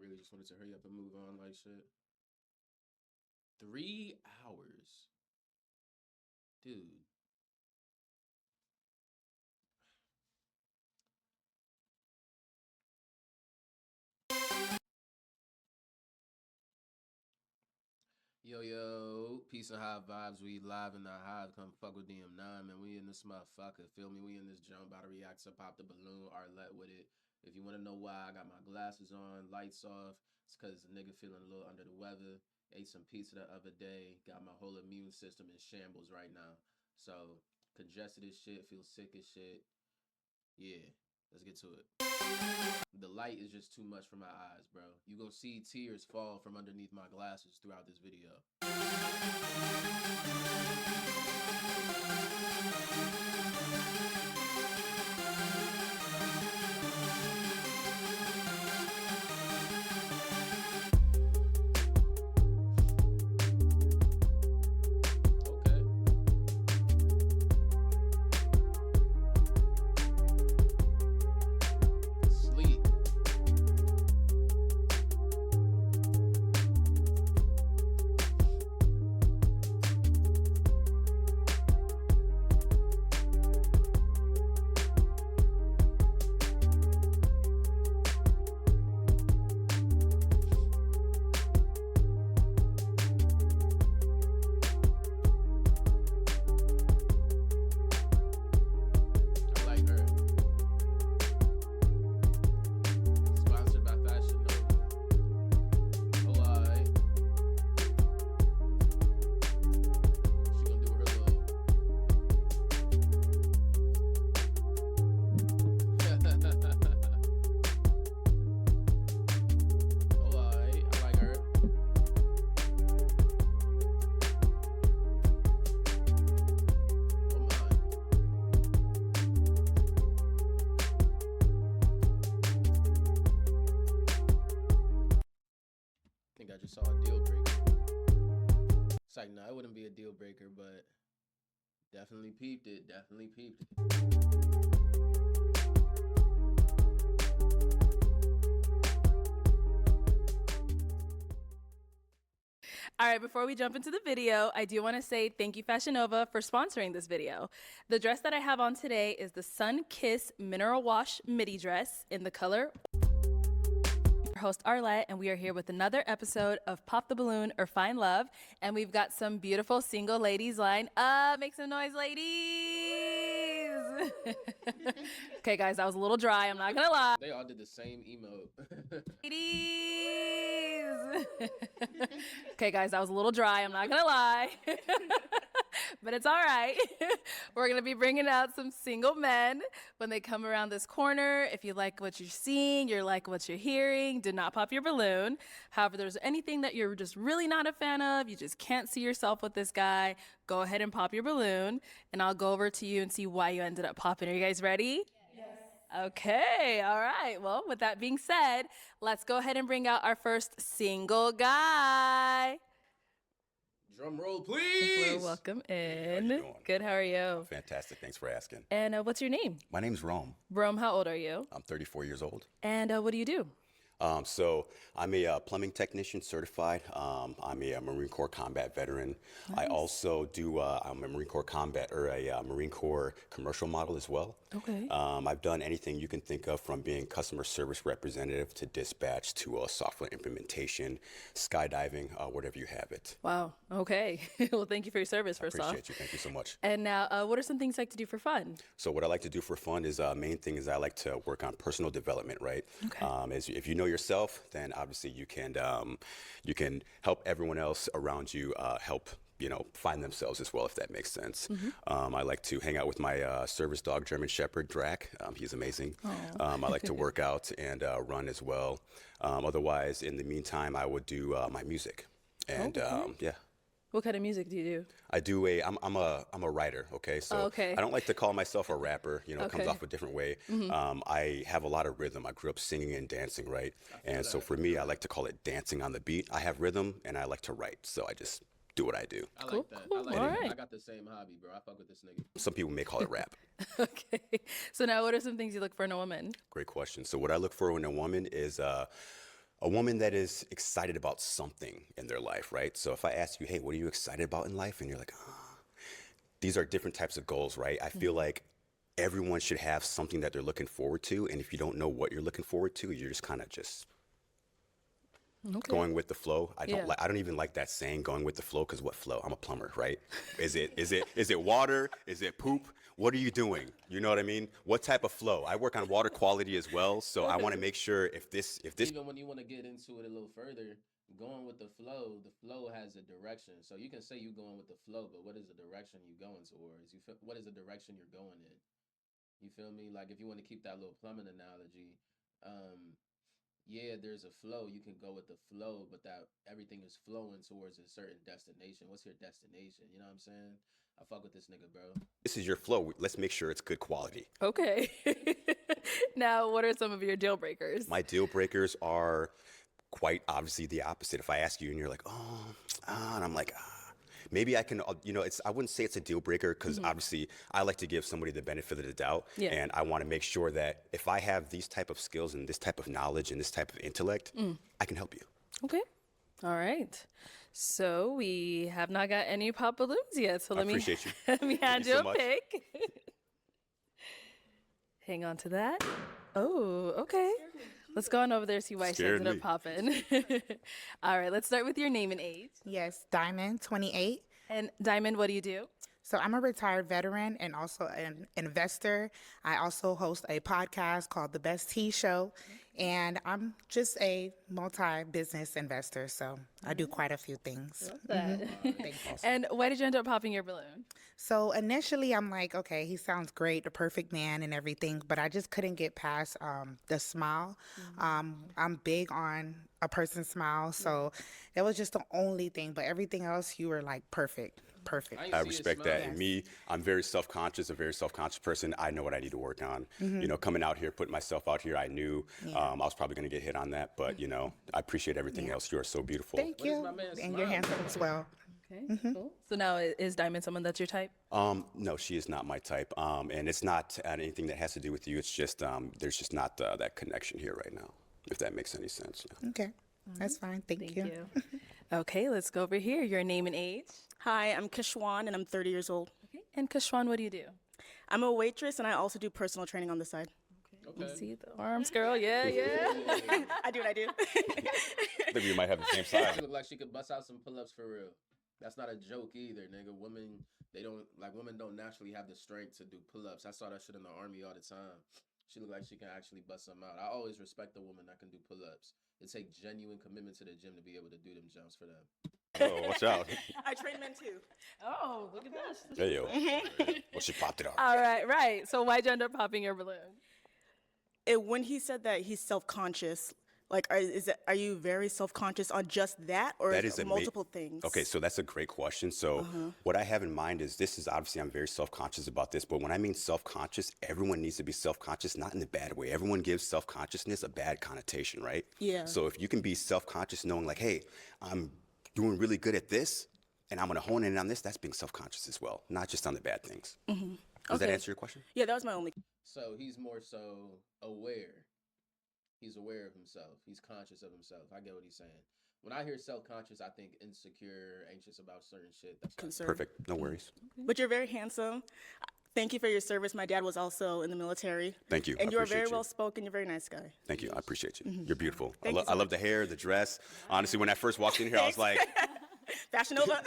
really just wanted to hurry up and move on like shit. 3 hours. Dude. Yo, yo, peace and high vibes. We live in the hive. Come fuck with DM9, man. We in this motherfucker. Feel me? We in this jump. About to react to Pop the Balloon. Arlette with it. If you want to know why, I got my glasses on, lights off. It's because the nigga feeling a little under the weather. Ate some pizza the other day. Got my whole immune system in shambles right now. So, congested as shit. Feel sick as shit. Yeah, let's get to it. The light is just too much for my eyes, bro. You gonna see tears fall from underneath my glasses throughout this video. I just saw a deal breaker. It's like, no, it wouldn't be a deal breaker, but definitely peeped it. Definitely peeped it. All right, before we jump into the video, I do want to say thank you, Fashion Nova, for sponsoring this video. The dress that I have on today is the Sun Kiss Mineral Wash Midi Dress in the color host Arlette, and we are here with another episode of Pop the Balloon or Find Love, and we've got some beautiful single ladies lined up. Make some noise, ladies. Okay, guys, that was a little dry. I'm not gonna lie. They all did the same emote. Ladies. Okay, guys, that was a little dry. I'm not gonna lie. But it's all right. We're going to be bringing out some single men when they come around this corner. If you like what you're seeing, you like what you're hearing, do not pop your balloon. However, there's anything that you're just really not a fan of, you just can't see yourself with this guy, go ahead and pop your balloon, and I'll go over to you and see why you ended up popping. Are you guys ready? Yes. Okay, all right. Well, with that being said, let's go ahead and bring out our first single guy. Drum roll, please. Welcome in. Good, how are you? Fantastic, thanks for asking. And what's your name? My name's Rome. Rome, how old are you? I'm 34 years old. And what do you do? So I'm a plumbing technician certified. I'm a Marine Corps combat veteran. Nice. I also do, I'm a Marine Corps combat or a Marine Corps commercial model as well. Okay. I've done anything you can think of, from being customer service representative to dispatch to software implementation, skydiving, whatever you have it. Wow. Okay. Well, thank you for your service, first off. I appreciate you. Thank you so much. And now, what are some things you like to do for fun? So what I like to do for fun is, main thing is I like to work on personal development, right? Okay. If you know yourself, then obviously you can help everyone else around you help find themselves as well, if that makes sense. I like to hang out with my service dog, German Shepherd, Drac. He's amazing. I like to work out and run as well. Otherwise, in the meantime, I would do my music. And yeah. What kind of music do you do? I do I'm a writer, okay? So I don't like to call myself a rapper, it comes off a different way. I have a lot of rhythm. I grew up singing and dancing, right? And so for me, I like to call it dancing on the beat. I have rhythm and I like to write, so I just do what I do. I like that. Cool. I like All it. right. I got the same hobby, bro. I fuck with this nigga. Some people may call it rap. Okay. So now what are some things you look for in a woman? Great question. So what I look for in a woman is a A woman that is excited about something in their life, right? So if I ask you, hey, what are you excited about in life? And you're like, these are different types of goals, right? I feel like everyone should have something that they're looking forward to. And if you don't know what you're looking forward to, you're just kind of just going with the flow. I don't even like that saying, going with the flow, because what flow? I'm a plumber, right? Is it water? Is it poop? What are you doing? You know what I mean? What type of flow? I work on water quality as well, so I want to make sure if this Even when you want to get into it a little further, going with the flow has a direction. So you can say you going with the flow, but what is the direction you going towards? What is the direction you're going in? You feel me? Like if you want to keep that little plumbing analogy, yeah, there's a flow. You can go with the flow, but that everything is flowing towards a certain destination. What's your destination? You know what I'm saying? I fuck with this nigga, bro. this is your flow, let's make sure it's good quality. Okay. Now, what are some of your deal breakers? My deal breakers are quite obviously the opposite. If I ask you and you're like, and I'm like, maybe I can, I wouldn't say it's a deal breaker, because obviously I like to give somebody the benefit of the doubt. Yeah. And I want to make sure that if I have these type of skills and this type of knowledge and this type of intellect, I can help you. Okay. All right. So we have not got any pop balloons yet. So let me appreciate you. let me hand you you so a much. pick. Hang on to that. Oh, okay. Let's go on over there, see why she Scared ended up me. popping. All right, let's start with your name and age. Yes, Diamond, 28. And Diamond, what do you do? So I'm a retired veteran and also an investor. I also host a podcast called The Best Tea Show, and I'm just a multi-business investor, so I do quite a few things. And why did you end up popping your balloon? So initially I'm like, okay, he sounds great, the perfect man and everything, but I just couldn't get past the smile. I'm big on a person's smile, so that was just the only thing, but everything else, you were like perfect. I respect that. And me, I'm very self-conscious, a very self-conscious person. I know what I need to work on. Coming out here, putting myself out here, I knew I was probably going to get hit on that, but I appreciate everything else. You are so beautiful. Thank What is you. my man's And you're smile? handsome as well. Okay, cool. So now is Diamond someone that's your type? No, she is not my type. And it's not anything that has to do with you. It's just, there's just not that connection here right now, if that makes any sense. Yeah. Okay, that's fine. Thank you. Okay, let's go over here. Your name and age. Hi, I'm Kishwan, and I'm 30 years old. Okay. And Kashwan, what do you do? I'm a waitress, and I also do personal training on the side. Okay. You see the arms, girl? Yeah, yeah. I do. Maybe you might have the same size. She look like she could bust out some pull-ups for real. That's not a joke either, nigga. Women don't naturally have the strength to do pull-ups. I saw that shit in the army all the time. She look like she can actually bust them out. I always respect a woman that can do pull-ups. It takes genuine commitment to the gym to be able to do them jumps for them. Oh, watch out. I train men too. Oh, look at this. Hey, yo. Well, she popped it off. All right, right. So why'd you end up popping your balloon? When he said that he's self-conscious, like, are you very self-conscious on just that, or That is is it multiple things? Okay, so that's a great question. So what I have in mind is obviously I'm very self-conscious about this, but when I mean self-conscious, everyone needs to be self-conscious, not in a bad way. Everyone gives self-consciousness a bad connotation, right? Yeah. So if you can be self-conscious knowing like, hey, I'm doing really good at this and I'm going to hone in on this, that's being self-conscious as well, not just on the bad things. Does that Okay. answer your question? Yeah, that was my only. So he's more so aware. He's aware of himself. He's conscious of himself. I get what he's saying. When I hear self-conscious, I think insecure, anxious about certain shit. That's Concern. Perfect. No worries. But you're very handsome. Thank you for your service. My dad was also in the military. Thank you. And I you are appreciate very you. well spoken. You're a very nice guy. Thank you. I appreciate you. You're beautiful. Thank you so I love the hair, the dress. Honestly, when I first walked in here, I was like, Fashion Nova.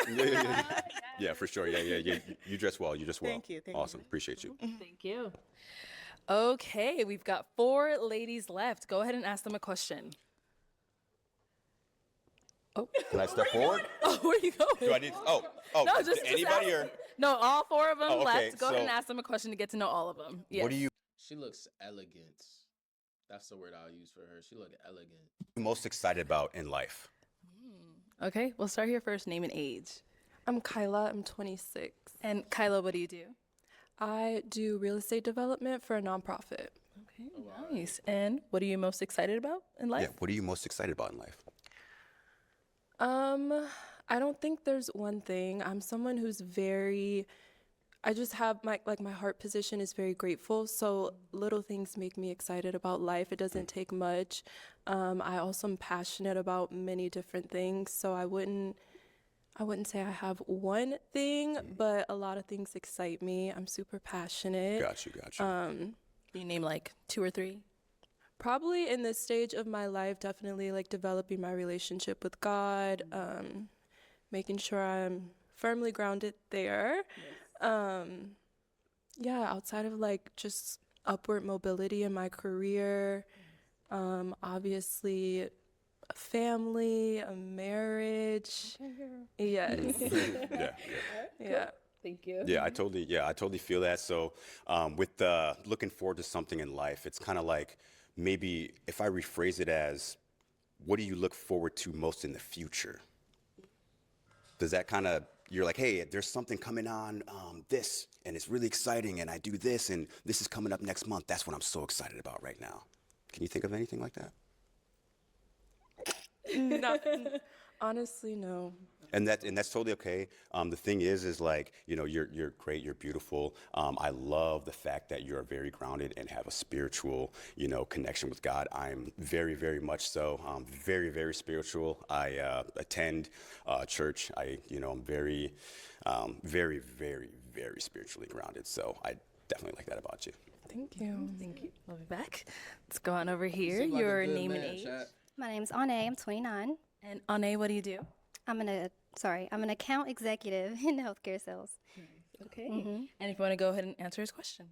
yeah, for sure. Yeah. You dress well. You dress well. Thank you. Thank you. Awesome. Appreciate you. Thank you. Okay, we've got 4 ladies left. Go ahead and ask them a question. Oh, Can I step forward? where are you going? Do I need? Oh, No, just anybody ask. or No, all 4 of them Oh, okay, left. Go ahead and so- ask them a question to get to know all of them. Yes. what do you She looks elegant. That's the word I'll use for her. She look elegant. most excited about in life? Okay, we'll start here first. Name and age. I'm Kyla, I'm 26. And Kyla, what do you do? I do real estate development for a nonprofit. Okay, nice. And what are you most excited about in life? Yeah. What are you most excited about in life? I don't think there's one thing. I'm someone who's very I just have my heart position is very grateful. So little things make me excited about life. It doesn't take much. I also am passionate about many different things. So I wouldn't say I have one thing, but a lot of things excite me. I'm super passionate. Got you. Can you name like 2 or 3? Probably in this stage of my life, definitely like developing my relationship with God, making sure I'm firmly grounded there. Yeah, outside of like just upward mobility in my career, obviously a family, a marriage. Yes. Yeah. Yeah. Thank you. Yeah, I totally feel that. So, with looking forward to something in life, it's kind of like maybe if I rephrase it as, what do you look forward to most in the future? Does that kind of, you're like, hey, there's something coming on this, and it's really exciting, and I do this, and this is coming up next month. That's what I'm so excited about right now. Can you think of anything like that? Nothing. Honestly, no. And that's totally okay. The thing is like, you're great, you're beautiful. I love the fact that you're very grounded and have a spiritual, connection with God. I'm very, very much so. Very, very spiritual. I attend church. I'm very, very, very, very spiritually grounded. So I definitely like that about you. Thank you. Thank you. We'll be back. Let's go on over here. Seem like a Your good name and man, age. Chat. My name's Ane. I'm 29. And Ane, what do you do? I'm an account executive in healthcare sales. Okay. And if you want to go ahead and answer his question.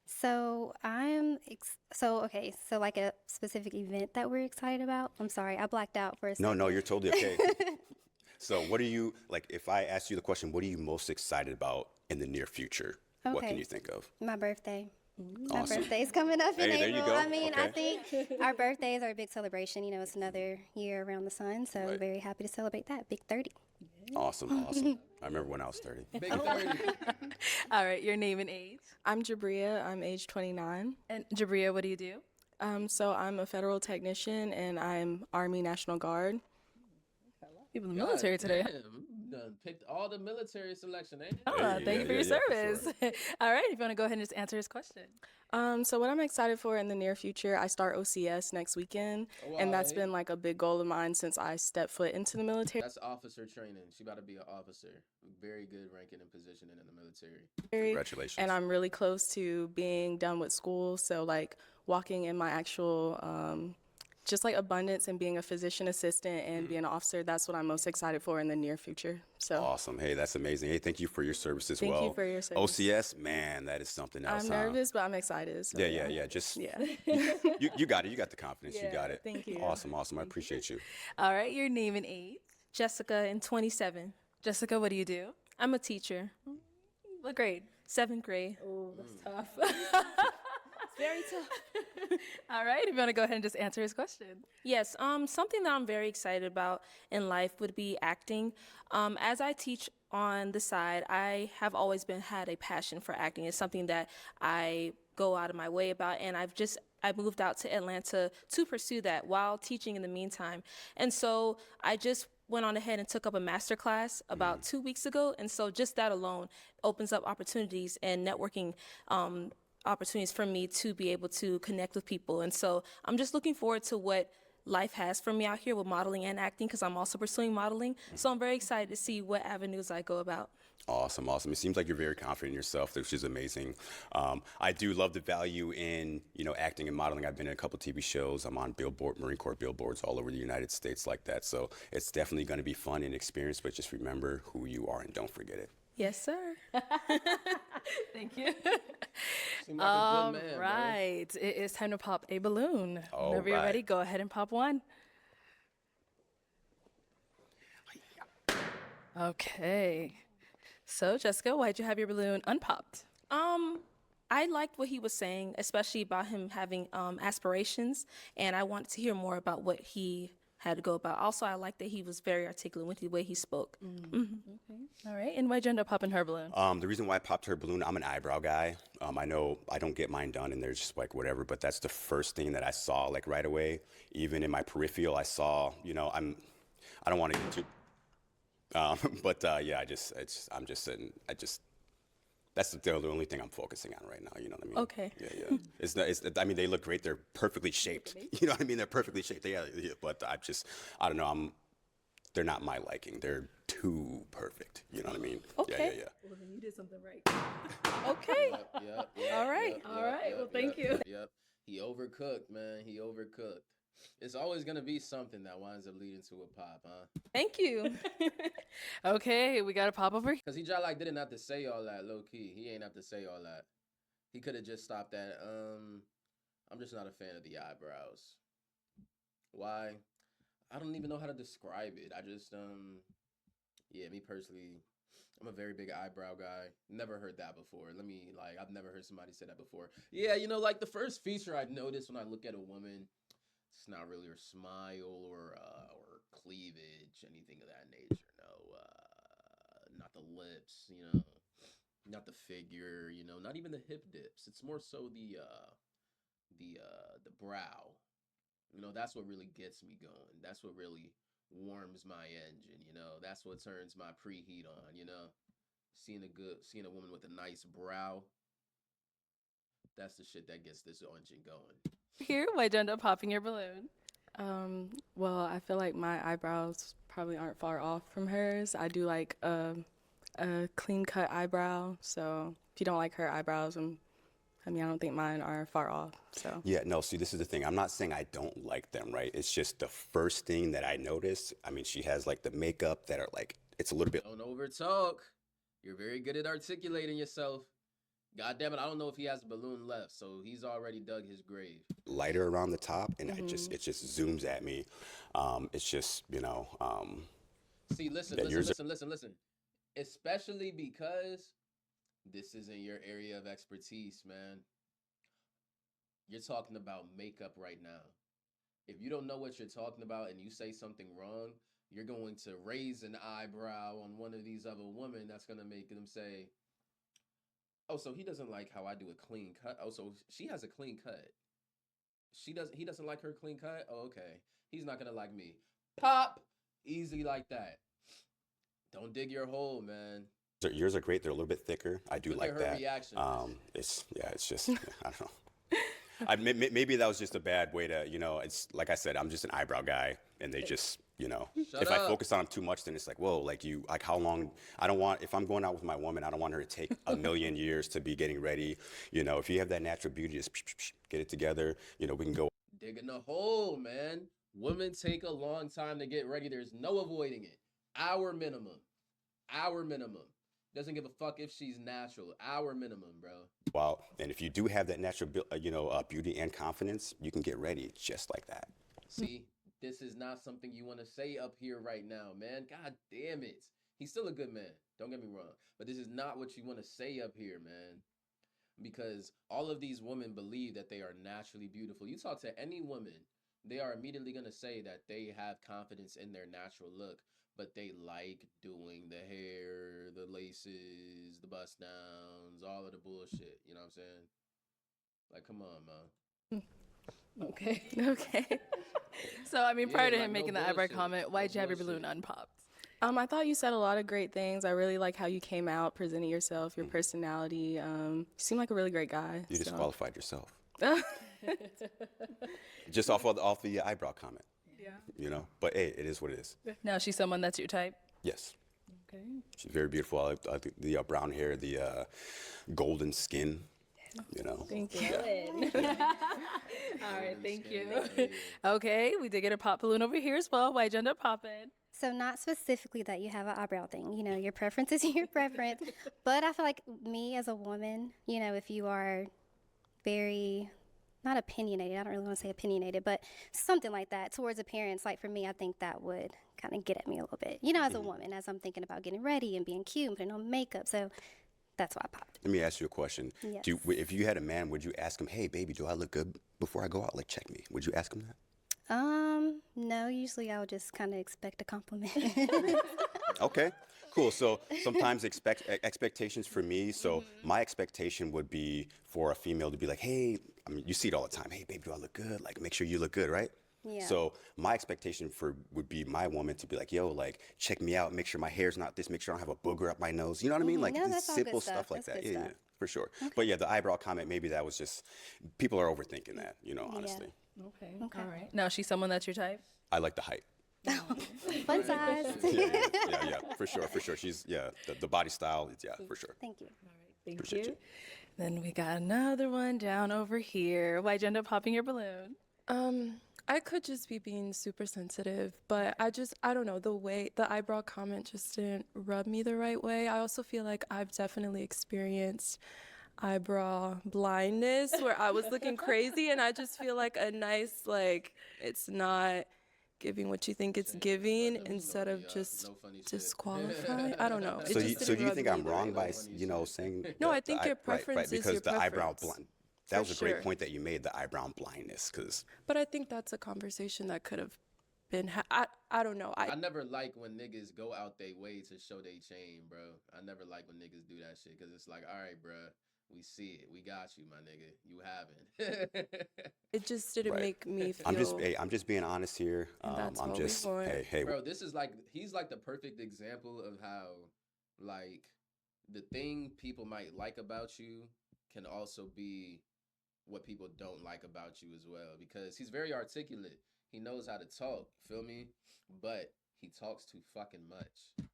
So so like a specific event that we're excited about. I'm sorry, I blacked out for a second. No, you're totally okay. So what are you, like, if I ask you the question, what are you most excited about in the near future? What can Okay. you think of? My birthday. My Awesome. birthday's coming up in Hey, there you April. go. I mean, I Okay. think our birthdays are a big celebration. It's another year around the sun, so I'm Right. very happy to celebrate that. Big 30. Awesome. I remember when I was 30. Big 30. All right. Your name and age. I'm Jabria. I'm age 29. And Jabria, what do you do? So I'm a federal technician and I'm Army National Guard. People in the military today. Huh? Damn, you done picked all the military selection, ain't it? Oh, Yeah, thank you for yeah, your yeah, for service. All right. If you want to go ahead and just answer his question. So what I'm excited for in the near future, I start OCS next weekend, and that's Alright. been like a big goal of mine since I stepped foot into the military. That's officer training. She about to be an officer. Very good ranking and positioning in the military. Congratulations. And I'm really close to being done with school, so like walking in my actual just like abundance and being a physician assistant and being an officer, that's what I'm most excited for in the near future. So Awesome. Hey, that's amazing. Hey, thank you for your service as Thank you well. for your service. OCS, man, that is something else. I'm huh? nervous, but I'm excited. So Yeah. Just Yeah. you got it. You got the confidence. You Yeah, got it. thank you. Awesome. I appreciate you. All right. Your name and age. Jessica and 27. Jessica, what do you do? I'm a teacher, What grade? 7th grade. Oh, that's tough. Very tough. All right. If you want to go ahead and just answer his question. Yes, something that I'm very excited about in life would be acting. As I teach on the side, I have always had a passion for acting. It's something that I go out of my way about, and I moved out to Atlanta to pursue that while teaching in the meantime. And so I just went on ahead and took up a master class about 2 weeks ago, and so just that alone opens up opportunities and networking opportunities for me to be able to connect with people. And so I'm just looking forward to what life has for me out here with modeling and acting, because I'm also pursuing modeling. So I'm very excited to see what avenues I go about. Awesome. It seems like you're very confident in yourself, which is amazing. I do love the value in, acting and modeling. I've been in a couple TV shows. I'm on Marine Corps billboards all over the United States like that. So it's definitely going to be fun and experience, but just remember who you are and don't forget it. Yes, sir. Thank you. Seem like a All good man, bro. right. It is time to pop a balloon. All Whenever you're right. ready, go ahead and pop one. Okay. So, Jessica, why'd you have your balloon unpopped? I liked what he was saying, especially about him having aspirations, and I wanted to hear more about what he had to go about. Also, I liked that he was very articulate with the way he spoke. All right. And why'd you end up popping her balloon? The reason why I popped her balloon, I'm an eyebrow guy. I know I don't get mine done and they're just like whatever, but that's the first thing that I saw like right away. Even in my peripheral, I saw, I don't want to get too, but yeah, I'm just sitting, That's the only thing I'm focusing on right now. You know what I mean? Okay. Yeah. It's not. I mean, they look great. They're perfectly shaped. You know what I mean? They're perfectly shaped. Yeah. But I don't know. They're not my liking. They're too perfect. You know what I mean? Okay. Yeah. Well, then you did something right. Okay. Yep. All right. All right. Well, thank you. Yep. He overcooked, man. He overcooked. It's always gonna be something that winds up leading to a pop, huh? Thank you. Okay, we got a pop over here. Cause he just like didn't have to say all that, low key. He ain't have to say all that. He could have just stopped at I'm just not a fan of the eyebrows. Why? I don't even know how to describe it. I just yeah, me personally, I'm a very big eyebrow guy. Never heard that before. I've never heard somebody say that before. Yeah, like the first feature I notice when I look at a woman, it's not really her smile or cleavage, anything of that nature. No, not the lips, not the figure, not even the hip dips. It's more so the brow. That's what really gets me going. That's what really warms my engine. That's what turns my preheat on. Seeing a woman with a nice brow. That's the shit that gets this engine going. Here, why'd you end up popping your balloon? Well, I feel like my eyebrows probably aren't far off from hers. I do like a clean cut eyebrow. So if you don't like her eyebrows, I don't think mine are far off. So Yeah. No. See, this is the thing. I'm not saying I don't like them, right? It's just the first thing that I noticed. I mean, she has like the makeup that are like it's a little bit. Don't over talk. You're very good at articulating yourself. God damn it, I don't know if he has a balloon left, so he's already dug his grave. Lighter around the top, and it just zooms at me. It's just See, listen. Especially because this isn't your area of expertise, man. You're talking about makeup right now. If you don't know what you're talking about and you say something wrong, you're going to raise an eyebrow on one of these other women. That's going to make them say, oh, so he doesn't like how I do a clean cut. Oh, so she has a clean cut. He doesn't like her clean cut? Oh, okay. He's not going to like me. Pop! Easy like that. Don't dig your hole, man. Yours are great. They're a little bit thicker. I do Look like at her that. reaction. It's just I don't know. Maybe that was just a bad way to, it's like I said, I'm just an eyebrow guy, and they just, if I focus on them too much, then it's like, whoa, like how long, if I'm going out with my woman, I don't want her to take a million years to be getting ready. If you have that natural beauty, just get it together, we can go. Digging the hole, man. Women take a long time to get ready. There's no avoiding it. Our minimum. Doesn't give a fuck if she's natural. Our minimum, bro. Wow. And if you do have that natural, beauty and confidence, you can get ready just like that. See, this is not something you want to say up here right now, man. God damn it. He's still a good man. Don't get me wrong. But this is not what you want to say up here, man. Because all of these women believe that they are naturally beautiful. You talk to any woman, they are immediately going to say that they have confidence in their natural look. But they like doing the hair, the laces, the bust downs, all of the bullshit. You know what I'm saying? Like, come on, man. Okay. okay. So, prior to like, him no making the eyebrow bullshit. comment, why'd you have your bullshit. balloon unpopped? I thought you said a lot of great things. I really like how you came out, presenting yourself, your personality. You seem like a really great guy. You so. disqualified yourself. Just off the eyebrow comment. Yeah. But hey, it is what it is. Now she's someone that's your type? Yes. Okay. She's very beautiful. I like the brown hair, the golden skin. Thank you. All right, thank you. Okay, we did get a pop balloon over here as well. Why'd you end up popping? So not specifically that you have an eyebrow thing. Your preference is your preference. But I feel like me as a woman, if you are very, not opinionated, I don't really want to say opinionated, but something like that towards appearance, like for me, I think that would kind of get at me a little bit. As a woman, as I'm thinking about getting ready and being cute and putting on makeup. So that's why I popped. Let me ask you a question. Yes. If you had a man, would you ask him, hey, baby, do I look good before I go out? Like, check me. Would you ask him that? No, usually I would just kind of expect a compliment. Okay, cool. So sometimes expectations for me. So my expectation would be for a female to be like, hey, you see it all the time. Hey, baby, do I look good? Like, make sure you look good, right? Yeah. So my expectation would be my woman to be like, yo, like check me out, make sure my hair's not this, make sure I don't have a booger up my nose. You know what I mean? Like No, these that's all good simple stuff. stuff like That's that. good Yeah, stuff. for sure. But yeah, the eyebrow comment, maybe that was just people are overthinking that. You know, honestly. Okay. All right. Now, she's someone that's your type? I like the height. Fun size. Yeah, for sure. She's the body style. Yeah, for sure. Thank you. Thank Appreciate you. you. Then we got another one down over here. Why'd you end up popping your balloon? I could just be being super sensitive, but I don't know, the eyebrow comment just didn't rub me the right way. I also feel like I've definitely experienced eyebrow blindness where I was looking crazy, and I just feel like a nice, like, it's not giving what you think it's giving instead of just No funny shit. disqualifying. I don't know. It So just do didn't you rub think me I'm the wrong right by way. saying No, that I think your preference right, is because your the eyebrow preference. blind. That For was a great sure. point that you made, the eyebrow blindness, because But I think that's a conversation that could have been. I don't know. I never like when niggas go out their way to show they chain, bro. I never like when niggas do that shit because it's like, all right, bro, we see it, we got you, my nigga. You haven't. It just didn't Right. make me feel. I'm just being honest here. And that's I'm what we just want. hey, Bro, this is like he's like the perfect example of how like the thing people might like about you can also be what people don't like about you as well because he's very articulate. He knows how to talk, feel me? But he talks too fucking much.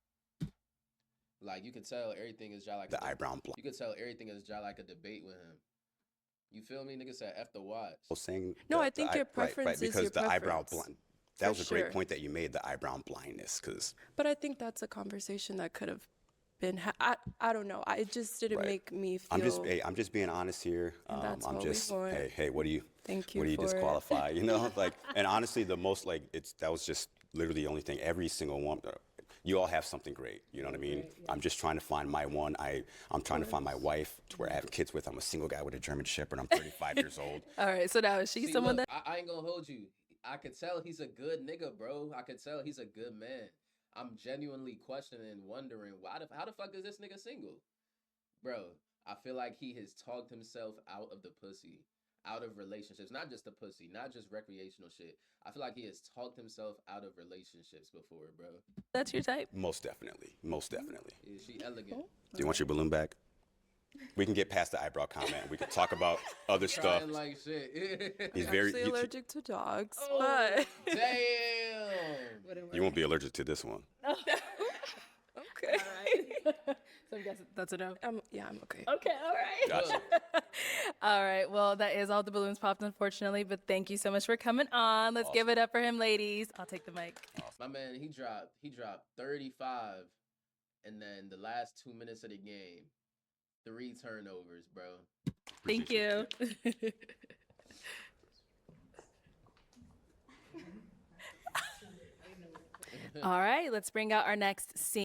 Like you could tell everything is just like the eyebrow blind. you could tell everything is just like a debate with him. You feel me? Nigga said F the watch. Saying No, the- I think the your right, preference is because your the eyebrow preference. blind. That For was a great sure. point that you made, the eyebrow blindness, because But I think that's a conversation that could have been. I don't know. It just didn't Right. make me feel. I'm just being honest here. And that's I'm what we just want. hey, what do you Thank you what do you for it. disqualify? You know, like, and honestly, the most like that was just literally the only thing. Every single one. You all have something great, you know what I mean? I'm just trying to find my one. I'm trying to find my wife to where I have kids with. I'm a single guy with a German Shepherd. I'm 35 years old. All right. So now is she See, someone look, that? I ain't gonna hold you. I could tell he's a good nigga, bro. I could tell he's a good man. I'm genuinely questioning and wondering how the fuck is this nigga single? Bro, I feel like he has talked himself out of the pussy, out of relationships, not just the pussy, not just recreational shit. I feel like he has talked himself out of relationships before, bro. That's your type? Most definitely. Is she elegant? Do you want your balloon back? We can get past the eyebrow comment. We can talk about other stuff. Crying like shit. He's Actually allergic to dogs, Oh, but damn. You won't be allergic to this one. okay. So I'm guessing that's a no. Yeah, I'm okay. Okay. All right. Gotcha. All right. Well, that is all the balloons popped, unfortunately. But thank you so much for coming on. Let's give it up for him, ladies. I'll take the mic. My man, he dropped 35, and then the last 2 minutes of the game, 3 turnovers, bro. Thank you. All right. Let's bring out our next scene.